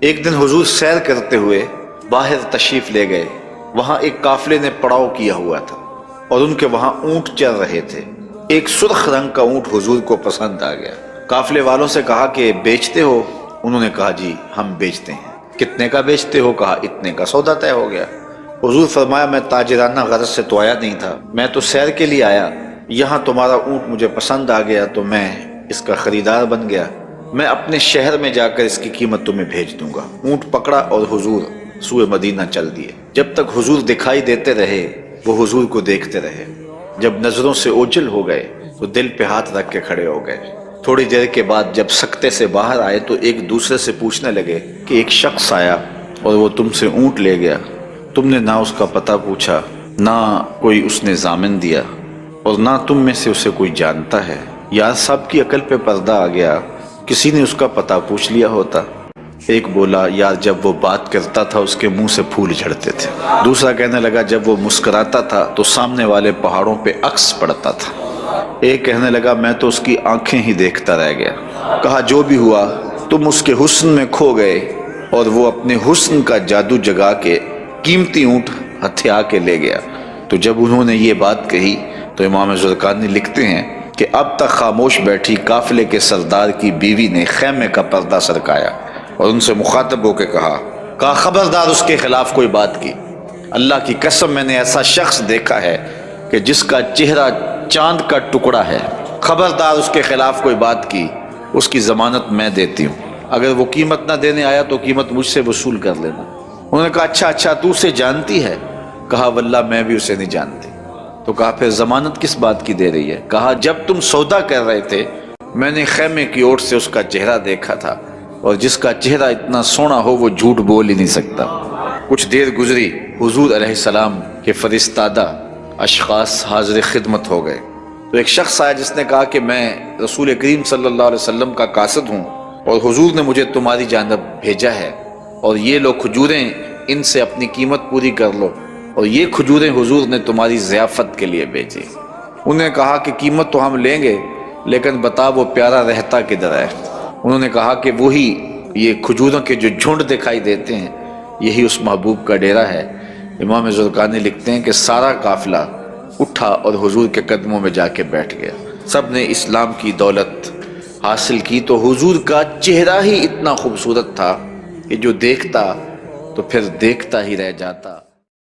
ایک دن حضور سیر کرتے ہوئے باہر تشریف لے گئے۔ وہاں ایک قافلے نے پڑاؤ کیا ہوا تھا اور ان کے وہاں اونٹ چل رہے تھے۔ ایک سرخ رنگ کا اونٹ حضور کو پسند آ گیا۔ قافلے والوں سے کہا کہ بیچتے ہو؟ انہوں نے کہا جی ہم بیچتے ہیں۔ کتنے کا بیچتے ہو؟ کہا اتنے کا۔ سودا طے ہو گیا۔ حضور فرمایا میں تاجرانہ غرض سے تو آیا نہیں تھا، میں تو سیر کے لیے آیا، یہاں تمہارا اونٹ مجھے پسند آ گیا تو میں اس کا خریدار بن گیا، میں اپنے شہر میں جا کر اس کی قیمت تمہیں بھیج دوں گا۔ اونٹ پکڑا اور حضور سوئے مدینہ چل دیے۔ جب تک حضور دکھائی دیتے رہے وہ حضور کو دیکھتے رہے۔ جب نظروں سے اوجھل ہو گئے تو دل پہ ہاتھ رکھ کے کھڑے ہو گئے۔ تھوڑی دیر کے بعد جب سکتے سے باہر آئے تو ایک دوسرے سے پوچھنے لگے کہ ایک شخص آیا اور وہ تم سے اونٹ لے گیا، تم نے نہ اس کا پتہ پوچھا، نہ کوئی اس نے ضامن دیا، اور نہ تم میں سے اسے کوئی جانتا ہے۔ یار صاحب کی عقل پہ پردہ آ گیا، کسی نے اس کا پتہ پوچھ لیا ہوتا۔ ایک بولا یار جب وہ بات کرتا تھا اس کے منہ سے پھول جھڑتے تھے۔ دوسرا کہنے لگا جب وہ مسکراتا تھا تو سامنے والے پہاڑوں پہ عکس پڑتا تھا۔ ایک کہنے لگا میں تو اس کی آنکھیں ہی دیکھتا رہ گیا۔ کہا جو بھی ہوا تم اس کے حسن میں کھو گئے اور وہ اپنے حسن کا جادو جگا کے قیمتی اونٹ ہتھیا کے لے گیا۔ تو جب انہوں نے یہ بات کہی تو امام زرقانی لکھتے ہیں کہ اب تک خاموش بیٹھی قافلے کے سردار کی بیوی نے خیمے کا پردہ سرکایا اور ان سے مخاطب ہو کے کہا خبردار اس کے خلاف کوئی بات کی، اللہ کی قسم میں نے ایسا شخص دیکھا ہے کہ جس کا چہرہ چاند کا ٹکڑا ہے، خبردار اس کے خلاف کوئی بات کی، اس کی ضمانت میں دیتی ہوں، اگر وہ قیمت نہ دینے آیا تو قیمت مجھ سے وصول کر لینا۔ انہوں نے کہا اچھا تو اسے جانتی ہے؟ کہا واللہ میں بھی اسے نہیں جانتی۔ تو کہا پھر ضمانت کس بات کی دے رہی ہے؟ کہا جب تم سودا کر رہے تھے میں نے خیمے کی اوٹ سے اس کا چہرہ دیکھا تھا، اور جس کا چہرہ اتنا سونا ہو وہ جھوٹ بول ہی نہیں سکتا۔ کچھ دیر گزری، حضور علیہ السلام کے فرستادہ اشخاص حاضر خدمت ہو گئے۔ تو ایک شخص آیا جس نے کہا کہ میں رسول کریم صلی اللہ علیہ وسلم کا قاصد ہوں اور حضور نے مجھے تمہاری جانب بھیجا ہے، اور یہ لو کھجوریں، ان سے اپنی قیمت پوری کر لو، اور یہ کھجوریں حضور نے تمہاری ضیافت کے لیے بھیجی۔ انہوں نے کہا کہ قیمت تو ہم لیں گے لیکن بتا وہ پیارا رہتا کدھر ہے؟ انہوں نے کہا کہ وہی یہ کھجوروں کے جو جھنڈ دکھائی دیتے ہیں یہی اس محبوب کا ڈیرا ہے۔ امام زرقانی لکھتے ہیں کہ سارا قافلہ اٹھا اور حضور کے قدموں میں جا کے بیٹھ گیا۔ سب نے اسلام کی دولت حاصل کی تو حضور کا چہرہ ہی اتنا خوبصورت تھا کہ جو دیکھتا تو پھر دیکھتا ہی رہ جاتا۔